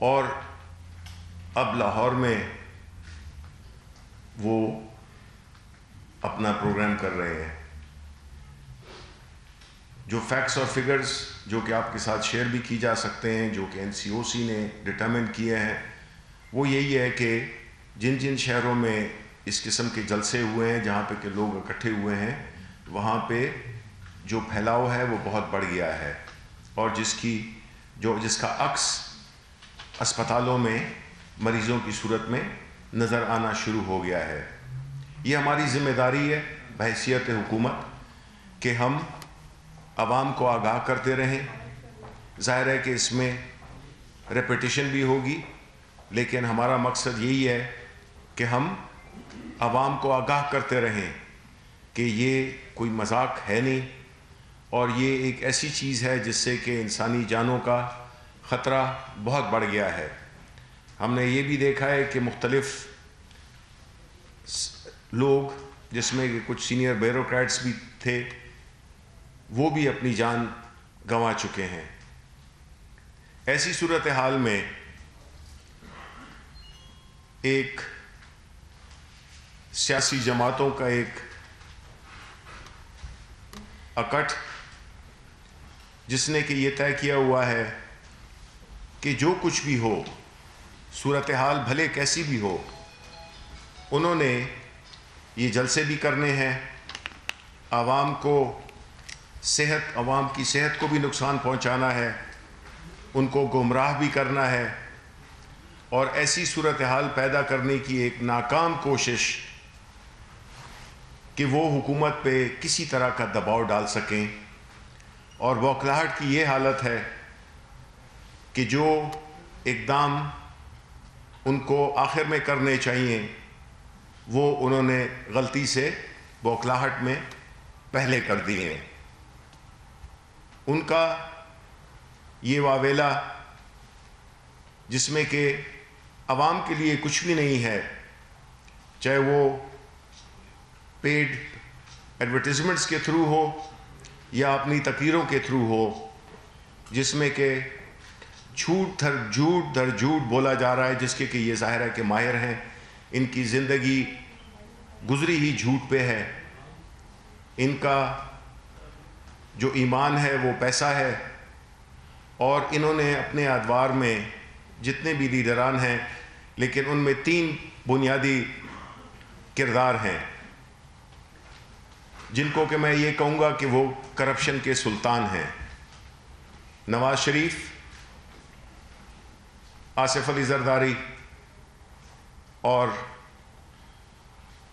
اور اب لاہور میں وہ اپنا پروگرام کر رہے ہیں. جو فیکٹس اور فگرز جو کہ آپ کے ساتھ شیئر بھی کی جا سکتے ہیں, جو کہ NCOC نے ڈٹرمن کیے ہیں, وہ یہی ہے کہ جن جن شہروں میں اس قسم کے جلسے ہوئے ہیں, جہاں پہ کہ لوگ اکٹھے ہوئے ہیں, وہاں پہ جو پھیلاؤ ہے وہ بہت بڑھ گیا ہے, اور جس کا عکس اسپتالوں میں مریضوں کی صورت میں نظر آنا شروع ہو گیا ہے. یہ ہماری ذمہ داری ہے بحیثیت حکومت کہ ہم عوام کو آگاہ کرتے رہیں. ظاہر ہے کہ اس میں ریپیٹیشن بھی ہوگی, لیکن ہمارا مقصد یہی ہے کہ ہم عوام کو آگاہ کرتے رہیں کہ یہ کوئی مذاق ہے نہیں, اور یہ ایک ایسی چیز ہے جس سے کہ انسانی جانوں کا خطرہ بہت بڑھ گیا ہے. ہم نے یہ بھی دیکھا ہے کہ مختلف لوگ, جس میں کچھ سینئر بیوروکریٹس بھی تھے, وہ بھی اپنی جان گنوا چکے ہیں. ایسی صورتحال میں ایک سیاسی جماعتوں کا ایک اکٹھ, جس نے کہ یہ طے کیا ہوا ہے کہ جو کچھ بھی ہو, صورتحال بھلے کیسی بھی ہو, انہوں نے یہ جلسے بھی کرنے ہیں, عوام کی صحت کو بھی نقصان پہنچانا ہے, ان کو گمراہ بھی کرنا ہے, اور ایسی صورتحال پیدا کرنے کی ایک ناکام کوشش کہ وہ حکومت پہ کسی طرح کا دباؤ ڈال سکیں. اور بوکھلاہٹ کی یہ حالت ہے کہ جو اقدام ان کو آخر میں کرنے چاہیے وہ انہوں نے غلطی سے بوکھلاہٹ میں پہلے کر دیے. ان کا یہ واویلا, جس میں کہ عوام کے لیے کچھ بھی نہیں ہے, چاہے وہ پیڈ ایڈورٹیزمنٹس کے تھرو ہو یا اپنی تقریروں کے تھرو ہو, جس میں کہ جھوٹ در جھوٹ بولا جا رہا ہے, جس کے کہ یہ ظاہر ہے کہ ماہر ہیں, ان کی زندگی گزری ہی جھوٹ پہ ہے, ان کا جو ایمان ہے وہ پیسہ ہے. اور انہوں نے اپنے ادوار میں جتنے بھی لیڈران ہیں, لیکن ان میں 3 بنیادی کردار ہیں جن کو کہ میں یہ کہوں گا کہ وہ کرپشن کے سلطان ہیں. نواز شریف, آصف علی زرداری اور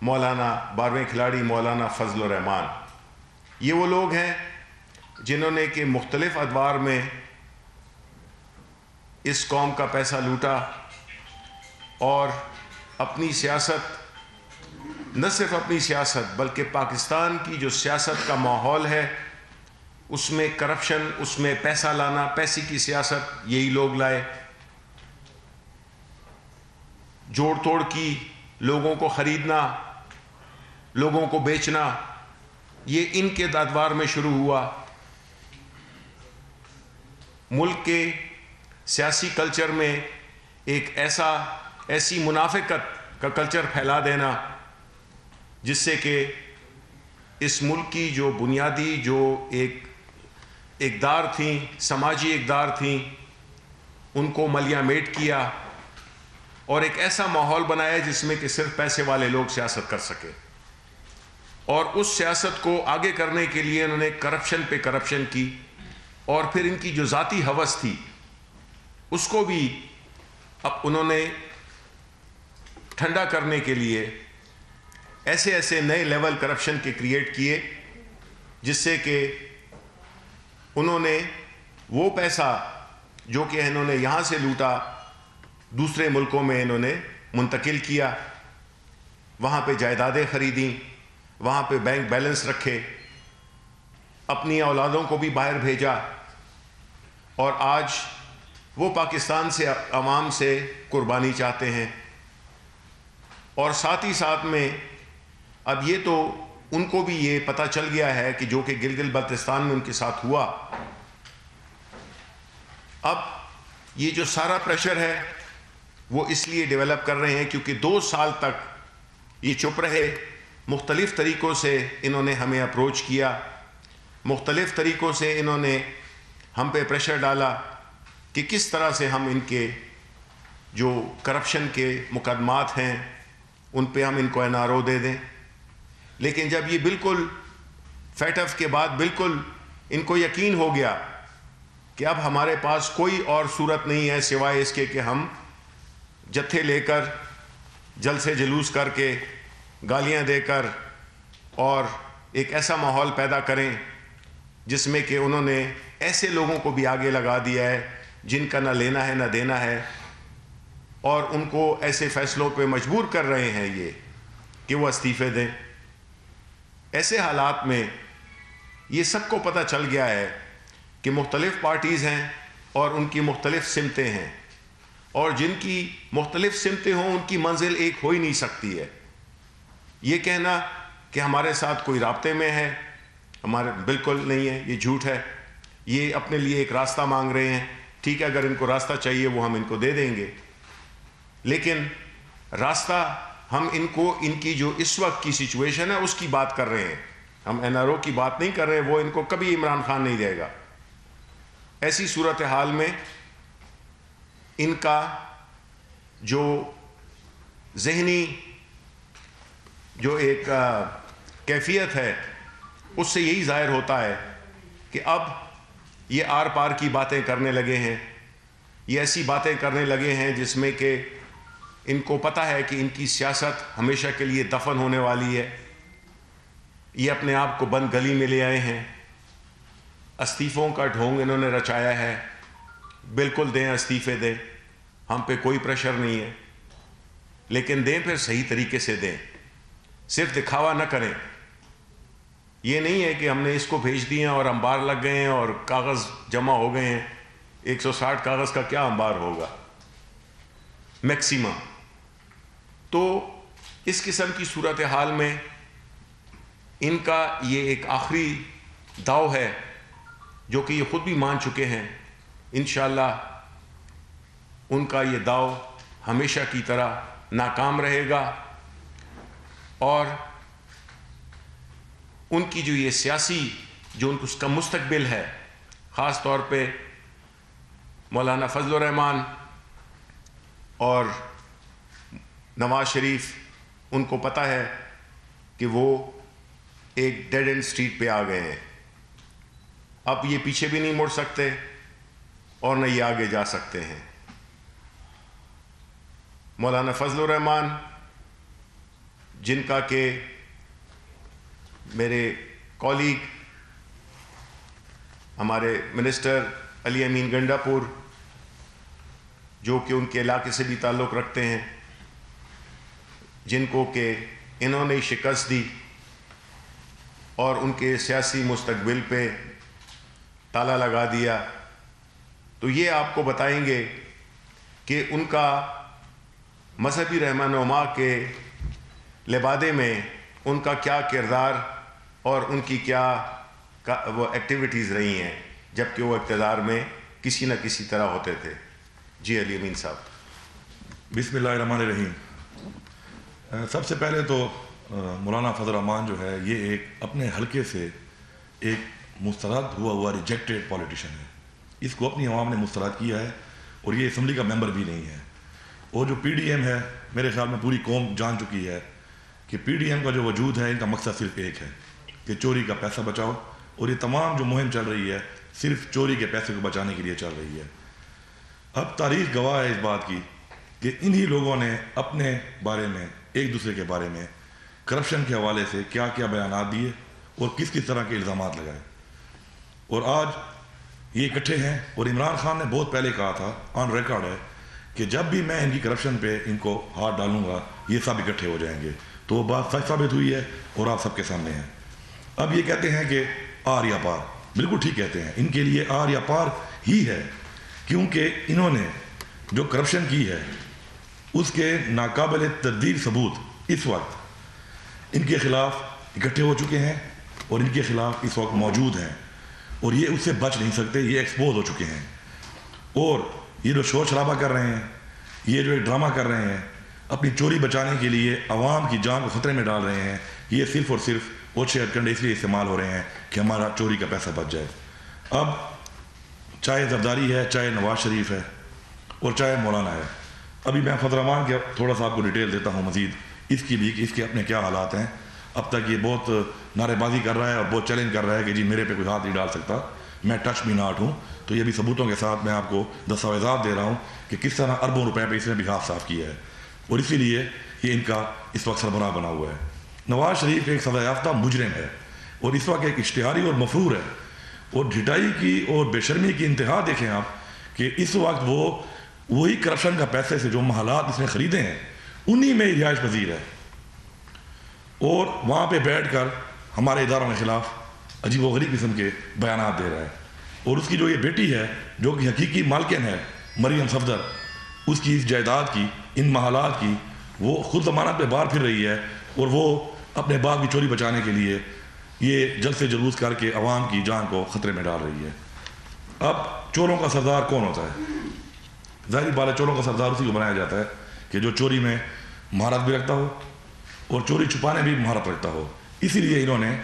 مولانا 12ویں کھلاڑی مولانا فضل الرحمان. یہ وہ لوگ ہیں جنہوں نے کہ مختلف ادوار میں اس قوم کا پیسہ لوٹا, اور اپنی سیاست, نہ صرف اپنی سیاست بلکہ پاکستان کی جو سیاست کا ماحول ہے اس میں کرپشن, اس میں پیسہ لانا, پیسے کی سیاست یہی لوگ لائے. جوڑ توڑ کی, لوگوں کو خریدنا, لوگوں کو بیچنا, یہ ان کے ادوار میں شروع ہوا. ملک کے سیاسی کلچر میں ایک ایسی منافقت کا کلچر پھیلا دینا جس سے کہ اس ملک کی جو بنیادی جو ایک اقدار تھیں, سماجی اقدار تھیں, ان کو ملیہ میٹ کیا اور ایک ایسا ماحول بنایا جس میں کہ صرف پیسے والے لوگ سیاست کر سکے. اور اس سیاست کو آگے کرنے کے لیے انہوں نے کرپشن پہ کرپشن کی, اور پھر ان کی جو ذاتی ہوس تھی اس کو بھی اب انہوں نے ٹھنڈا کرنے کے لیے ایسے نئے لیول کرپشن کے کریٹ کیے, جس سے کہ انہوں نے وہ پیسہ جو کہ انہوں نے یہاں سے لوٹا دوسرے ملکوں میں انہوں نے منتقل کیا, وہاں پہ جائیدادیں خریدیں, وہاں پہ بینک بیلنس رکھے, اپنی اولادوں کو بھی باہر بھیجا, اور آج وہ پاکستان سے عوام سے قربانی چاہتے ہیں. اور ساتھ ہی ساتھ میں اب یہ تو ان کو بھی یہ پتہ چل گیا ہے کہ جو کہ گلگت بلتستان میں ان کے ساتھ ہوا, اب یہ جو سارا پریشر ہے وہ اس لیے ڈیولپ کر رہے ہیں کیونکہ 2 سال تک یہ چپ رہے، مختلف طریقوں سے انہوں نے ہمیں اپروچ کیا، مختلف طریقوں سے انہوں نے ہم پہ پریشر ڈالا کہ کس طرح سے ہم ان کے جو کرپشن کے مقدمات ہیں ان پہ ہم ان کو NRO دے دیں. لیکن جب یہ بالکل فیٹ آف کے بعد بالکل ان کو یقین ہو گیا کہ اب ہمارے پاس کوئی اور صورت نہیں ہے سوائے اس کے کہ ہم جتھے لے کر جلسے جلوس کر کے گالیاں دے کر اور ایک ایسا ماحول پیدا کریں جس میں کہ انہوں نے ایسے لوگوں کو بھی آگے لگا دیا ہے جن کا نہ لینا ہے نہ دینا ہے، اور ان کو ایسے فیصلوں پہ مجبور کر رہے ہیں یہ کہ وہ استعفے دیں. ایسے حالات میں یہ سب کو پتہ چل گیا ہے کہ مختلف پارٹیز ہیں اور ان کی مختلف سمتیں ہیں، اور جن کی مختلف سمتیں ہوں ان کی منزل ایک ہو ہی نہیں سکتی ہے. یہ کہنا کہ ہمارے ساتھ کوئی رابطے میں ہے، ہمارے بالکل نہیں ہے، یہ جھوٹ ہے. یہ اپنے لیے ایک راستہ مانگ رہے ہیں، ٹھیک ہے، اگر ان کو راستہ چاہیے وہ ہم ان کو دے دیں گے، لیکن راستہ ہم ان کو ان کی جو اس وقت کی سچویشن ہے اس کی بات کر رہے ہیں، ہم NRO کی بات نہیں کر رہے. وہ ان کو کبھی عمران خان نہیں دے گا. ایسی صورتحال میں ان کا جو ذہنی جو ایک کیفیت ہے اس سے یہی ظاہر ہوتا ہے کہ اب یہ آر پار کی باتیں کرنے لگے ہیں، یہ ایسی باتیں کرنے لگے ہیں جس میں کہ ان کو پتہ ہے کہ ان کی سیاست ہمیشہ کے لیے دفن ہونے والی ہے. یہ اپنے آپ کو بند گلی میں لے آئے ہیں، استعفوں کا ڈھونگ انہوں نے رچایا ہے. بالکل دیں، استعفے دیں، ہم پہ کوئی پریشر نہیں ہے، لیکن دیں پھر صحیح طریقے سے دیں، صرف دکھاوا نہ کریں. یہ نہیں ہے کہ ہم نے اس کو بھیج دیا اور انبار لگ گئے ہیں اور کاغذ جمع ہو گئے ہیں. 160 کاغذ کا کیا انبار ہوگا میکسیمم. تو اس قسم کی صورتحال میں ان کا یہ ایک آخری داؤ ہے جو کہ یہ خود بھی مان چکے ہیں. انشاءاللہ ان کا یہ داؤ ہمیشہ کی طرح ناکام رہے گا، اور ان کی جو یہ سیاسی جو اس کا مستقبل ہے، خاص طور پہ مولانا فضل الرحمان اور نواز شریف، ان کو پتہ ہے کہ وہ ایک ڈیڈ اینڈ سٹریٹ پہ آ گئے ہیں. اب یہ پیچھے بھی نہیں مڑ سکتے اور نہ یہ آگے جا سکتے ہیں. مولانا فضل الرحمان، جن کا کہ میرے کولیگ ہمارے منسٹر علی امین گنڈا پور، جو کہ ان کے علاقے سے بھی تعلق رکھتے ہیں، جن کو کہ انہوں نے شکست دی اور ان کے سیاسی مستقبل پہ تالا لگا دیا، تو یہ آپ کو بتائیں گے کہ ان کا مذہبی رہنما کے لبادے میں ان کا کیا کردار اور ان کی کیا وہ ایکٹیویٹیز رہی ہیں جبکہ وہ اقتدار میں کسی نہ کسی طرح ہوتے تھے. جی علی امین صاحب. بسم اللہ الرحمن الرحیم. سب سے پہلے تو مولانا فضل الرحمان جو ہے یہ ایک اپنے حلقے سے ایک مسترد ہوا ریجیکٹڈ پولیٹیشین ہے. اس کو اپنی عوام نے مسترد کیا ہے اور یہ اسمبلی کا ممبر بھی نہیں ہے. اور جو پی ڈی ایم ہے، میرے خیال میں پوری قوم جان چکی ہے کہ پی ڈی ایم کا جو وجود ہے ان کا مقصد صرف ایک ہے کہ چوری کا پیسہ بچاؤ، اور یہ تمام جو مہم چل رہی ہے صرف چوری کے پیسے کو بچانے کے لیے چل رہی ہے. اب تاریخ گواہ ہے اس بات کی کہ انہی لوگوں نے اپنے بارے میں، ایک دوسرے کے بارے میں کرپشن کے حوالے سے کیا کیا بیانات دیے اور کس کس طرح کے الزامات لگائے، اور آج یہ اکٹھے ہیں. اور عمران خان نے بہت پہلے کہا تھا، آن ریکارڈ ہے، کہ جب بھی میں ان کی کرپشن پہ ان کو ہاتھ ڈالوں گا یہ سب اکٹھے ہو جائیں گے. تو وہ بات سچ ثابت ہوئی ہے اور آپ سب کے سامنے ہے. اب یہ کہتے ہیں کہ آر یا پار، بالکل ٹھیک کہتے ہیں. ان کے لیے آر یا پار ہی ہے، کیونکہ انہوں نے جو کرپشن کی ہے اس کے ناقابل تردید ثبوت اس وقت ان کے خلاف اکٹھے ہو چکے ہیں اور ان کے خلاف اس وقت موجود ہیں، اور یہ اس سے بچ نہیں سکتے، یہ ایکسپوز ہو چکے ہیں. اور یہ جو شور شرابہ کر رہے ہیں، یہ جو ایک ڈرامہ کر رہے ہیں، اپنی چوری بچانے کے لیے عوام کی جان کو خطرے میں ڈال رہے ہیں، یہ صرف اور صرف اوچھے ہتھکنڈے اس لیے استعمال ہو رہے ہیں کہ ہمارا چوری کا پیسہ بچ جائے۔ اب چاہے زرداری ہے، چاہے نواز شریف ہے اور چاہے مولانا ہے، ابھی میں فضل الرحمان کے تھوڑا سا آپ کو ڈیٹیل دیتا ہوں مزید اس کی بھی کہ اس کے اپنے کیا حالات ہیں۔ اب تک یہ بہت نعرے بازی کر رہا ہے اور بہت چیلنج کر رہا ہے کہ جی میرے پہ کوئی ہاتھ نہیں ڈال سکتا، میں ٹچ می ناٹ ہوں۔ تو یہ بھی ثبوتوں کے ساتھ میں آپ کو دستاویزات دے رہا ہوں کہ کس طرح اربوں روپے پہ اس نے بھی ہاتھ صاف کیا ہے، اور اسی لیے یہ ان کا اس وقت سربراہ بنا ہوا ہے۔ نواز شریف ایک سزا یافتہ مجرم ہے اور اس وقت ایک اشتہاری اور مفرور ہے، اور ڈھٹائی کی اور بے شرمی کی انتہا دیکھیں آپ کہ اس وقت وہ وہی کرپشن کا پیسے سے جو محلات اس نے خریدے ہیں انہی میں رہائش پذیر ہے، اور وہاں پہ بیٹھ کر ہمارے اداروں کے خلاف عجیب و غریب قسم کے بیانات دے رہا ہے۔ اور اس کی جو یہ بیٹی ہے جو کہ حقیقی مالکن ہے مریم صفدر، اس کی اس جائیداد کی، ان محلات کی، وہ خود ضمانت پہ باہر پھر رہی ہے، اور وہ اپنے باپ کی چوری بچانے کے لیے یہ جلسے جلوس کر کے عوام کی جان کو خطرے میں ڈال رہی ہے۔ اب چوروں کا سردار کون ہوتا ہے؟ ظاہری بات ہے چوروں کا سردار اسی کو بنایا جاتا ہے کہ جو چوری میں مہارت بھی رکھتا ہو اور چوری چھپانے بھی مہارت رکھتا ہو۔ اسی لیے انہوں نے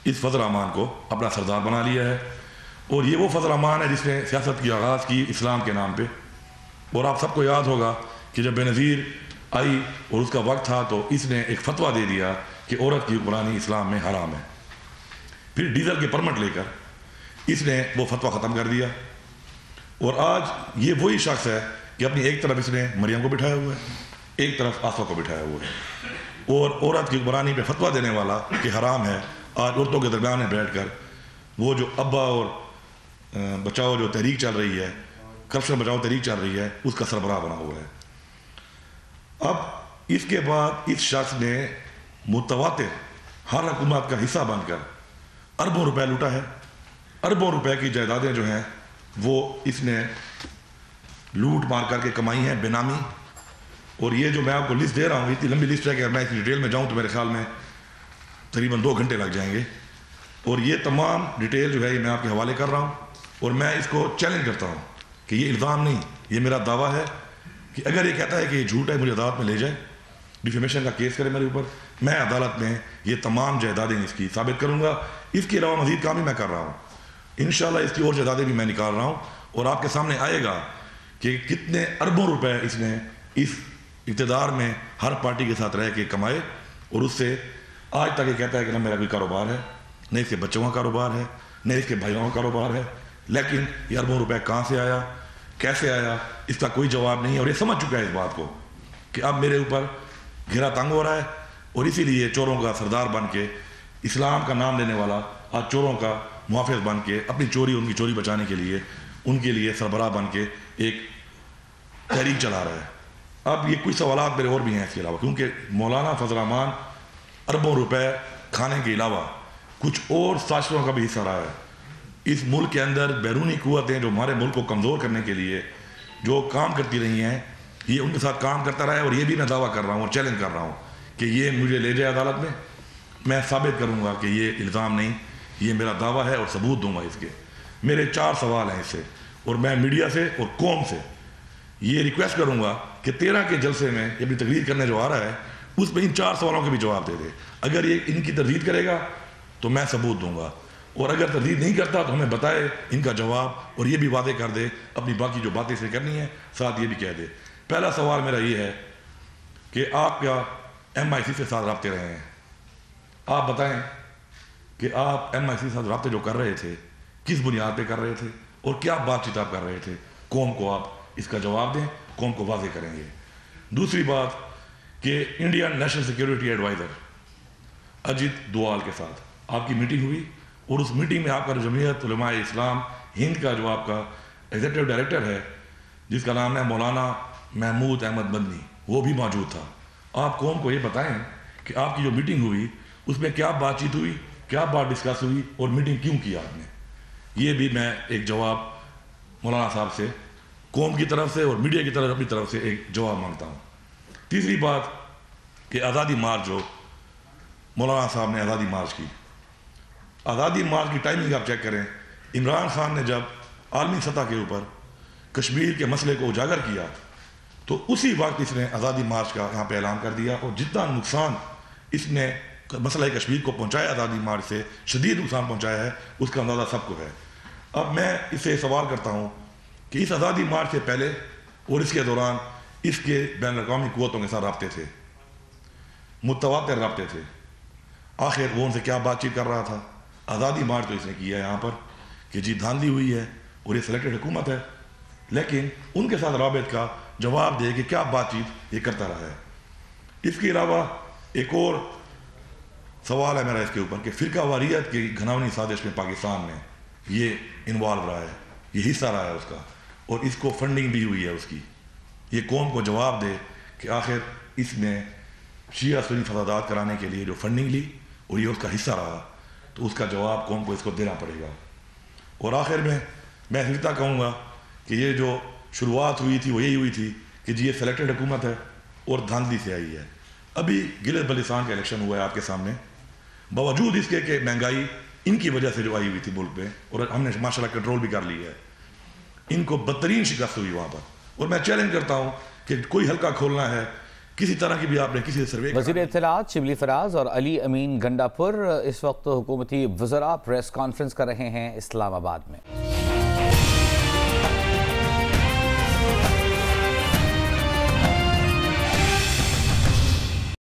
اس فضل الرحمان کو اپنا سردار بنا لیا ہے، اور یہ وہ فضل الرحمان ہے جس نے سیاست کی آغاز کی اسلام کے نام پہ۔ اور آپ سب کو یاد ہوگا کہ جب بے نظیر آئی اور اس کا وقت تھا تو اس نے ایک فتویٰ دے دیا کہ عورت کی حکمرانی اسلام میں حرام ہے۔ پھر ڈیزل کے پرمٹ لے کر اس نے وہ فتویٰ ختم کر دیا، اور آج یہ وہی شخص ہے کہ اپنی ایک طرف اس نے مریم کو بٹھایا ہوا ہے، ایک طرف آصفہ کو بٹھایا ہوا ہے، اور عورت کی حکمرانی پہ فتویٰ دینے والا کہ حرام ہے، آج عورتوں کے درمیان میں بیٹھ کر وہ جو ابا اور بچاؤ جو تحریک چل رہی ہے، کرپشن بچاؤ تحریک چل رہی ہے، اس کا سربراہ بنا ہوا ہے۔ اب اس کے بعد اس شخص نے متواتر ہر حکومت کا حصہ بن کر اربوں روپے لوٹا ہے۔ اربوں روپے کی جائیدادیں جو ہیں وہ اس نے لوٹ مار کر کے کمائی ہیں بے نامی، اور یہ جو میں آپ کو لسٹ دے رہا ہوں اتنی لمبی لسٹ ہے کہ اگر میں اس ڈیٹیل میں جاؤں تو میرے خیال میں تقریباً 2 گھنٹے لگ جائیں گے، اور یہ تمام ڈیٹیل جو ہے یہ میں آپ کے حوالے کر رہا ہوں، اور میں اس کو چیلنج کرتا ہوں کہ یہ الزام نہیں، یہ میرا دعویٰ ہے کہ اگر یہ کہتا ہے کہ یہ جھوٹ ہے مجھے عدالت میں لے جائے، ڈیفیمیشن کا کیس کرے میرے اوپر، میں عدالت میں یہ تمام جائیدادیں اس کی ثابت کروں گا۔ اس کے علاوہ مزید کام بھی میں کر رہا ہوں، انشاءاللہ اس کی اور جائیدادیں بھی میں نکال رہا ہوں، اور آپ کے سامنے آئے گا کہ کتنے اربوں روپے اس نے اس اقتدار میں ہر پارٹی کے ساتھ رہ کے کمائے، اور اس سے آج تک یہ کہتا ہے کہ نہ میرا کوئی کاروبار ہے، نہ اس کے بچوں کا کاروبار ہے، نہ اس کے بھائیوں کا کاروبار ہے، لیکن یہ اربوں روپے کہاں سے آیا، کیسے آیا، اس کا کوئی جواب نہیں ہے، اور یہ سمجھ چکا ہے اس بات کو کہ اب میرے اوپر گھیرا تنگ ہو رہا ہے، اور اسی لیے چوروں کا سردار بن کے اسلام کا نام لینے والا آج چوروں کا محافظ بن کے اپنی چوری، ان کی چوری بچانے کے لیے ان کے لیے سربراہ بن کے ایک تحریک چلا رہا ہے۔ اب یہ کچھ سوالات میرے اور بھی ہیں اس کے علاوہ، کیونکہ مولانا فضل الرحمان اربوں روپے کھانے کے علاوہ کچھ اور سازشوں کا بھی حصہ رہا ہے۔ اس ملک کے اندر بیرونی قوتیں جو ہمارے ملک کو کمزور کرنے کے لیے جو کام کرتی رہی ہیں، یہ ان کے ساتھ کام کرتا رہا ہے، اور یہ بھی میں دعویٰ کر رہا ہوں اور چیلنج کر رہا ہوں کہ یہ مجھے لے جائے عدالت میں ثابت کروں گا کہ یہ الزام نہیں، یہ میرا دعویٰ ہے، اور ثبوت دوں گا اس کے۔ میرے 4 سوال ہیں اس سے، اور میں میڈیا سے اور قوم سے یہ ریکویسٹ کروں گا کہ 13 کے جلسے میں یہ اپنی تقریر کرنے جو آ رہا ہے اس میں ان 4 سوالوں کے بھی جواب دے دے۔ اگر یہ ان کی تردید کرے گا تو میں ثبوت دوں گا، اور اگر تردید نہیں کرتا تو ہمیں بتائے ان کا جواب، اور یہ بھی واضح کر دے اپنی باقی جو باتیں سے کرنی ہیں، ساتھ یہ بھی کہہ دے۔ پہلا سوال میرا یہ ہے کہ آپ کیا MIC سے ساتھ رابطے رہے ہیں؟ آپ بتائیں کہ آپ MIC سے ساتھ رابطے جو کر رہے تھے کس بنیاد پہ کر رہے تھے، اور کیا بات چیت آپ کر رہے تھے؟ قوم کو آپ اس کا جواب دیں، قوم کو واضح کریں گے۔ دوسری بات کہ Indian national security adviser Ajit Doval کے ساتھ آپ کی میٹنگ ہوئی، اور اس میٹنگ میں آپ کا جمعیت علماء اسلام ہند کا جو آپ کا ایگزیکٹو ڈائریکٹر ہے جس کا نام ہے مولانا محمود احمد مدنی، وہ بھی موجود تھا۔ آپ قوم کو یہ بتائیں کہ آپ کی جو میٹنگ ہوئی اس میں کیا بات چیت ہوئی، کیا بات ڈسکس ہوئی، اور میٹنگ کیوں کی آپ نے؟ یہ بھی میں ایک جواب مولانا صاحب سے قوم کی طرف سے اور میڈیا کی طرف اپنی طرف سے ایک جواب مانگتا ہوں۔ تیسری بات کہ آزادی مارچ جو مولانا صاحب نے آزادی مارچ کی، آزادی مارچ کی ٹائمنگ آپ چیک کریں، عمران خان نے جب عالمی سطح کے اوپر کشمیر کے مسئلے کو اجاگر کیا تو اسی وقت اس نے آزادی مارچ کا یہاں پہ اعلان کر دیا، اور جتنا نقصان اس نے مسئلہ کشمیر کو پہنچایا آزادی مارچ سے، شدید نقصان پہنچایا ہے، اس کا اندازہ سب کو ہے۔ اب میں اس سے سوال کرتا ہوں کہ اس آزادی مارچ سے پہلے اور اس کے دوران اس کے بین الاقوامی قوتوں کے ساتھ رابطے تھے، متواتر رابطے تھے، آخر وہ ان سے کیا بات چیت کر رہا تھا؟ آزادی مارچ تو اس نے کیا ہے یہاں پر کہ جی دھاندلی ہوئی ہے اور یہ سلیکٹڈ حکومت ہے، لیکن ان کے ساتھ رابط کا جواب دے کہ کیا بات چیت یہ کرتا رہا ہے۔ اس کے علاوہ ایک اور سوال ہے میرا اس کے اوپر کہ فرقہ واریت کی گھناؤنی سازش میں پاکستان میں یہ انوالو رہا ہے، یہ حصہ رہا ہے اس کا، اور اس کو فنڈنگ بھی ہوئی ہے اس کی۔ یہ قوم کو جواب دے کہ آخر اس نے شیعہ سنی فسادات کرانے کے لیے جو فنڈنگ لی اور یہ اس کا حصہ رہا، تو اس کا جواب قوم کو اس کو دینا پڑے گا۔ اور آخر میں اتنا کہوں گا کہ یہ جو شروعات ہوئی تھی وہ یہی ہوئی تھی کہ جی یہ سلیکٹڈ حکومت ہے اور دھاندلی سے آئی ہے۔ ابھی گلگت بلتستان کا الیکشن ہوا ہے آپ کے سامنے، باوجود اس کے کہ مہنگائی ان کی وجہ سے جو آئی ہوئی تھی ملک پہ، اور ہم نے ماشاءاللہ کنٹرول بھی کر لی ہے، ان کو بدترین شکست ہوئی وہاں پر۔ اور میں چیلنج کرتا ہوں کہ کوئی حلقہ کھولنا ہے کسی طرح کی بھی آپ نے کسی سروے۔ وزیر اطلاعات شبلی فراز اور علی امین گنڈا پور اس وقت حکومتی وزراء پریس کانفرنس کر رہے ہیں اسلام آباد میں۔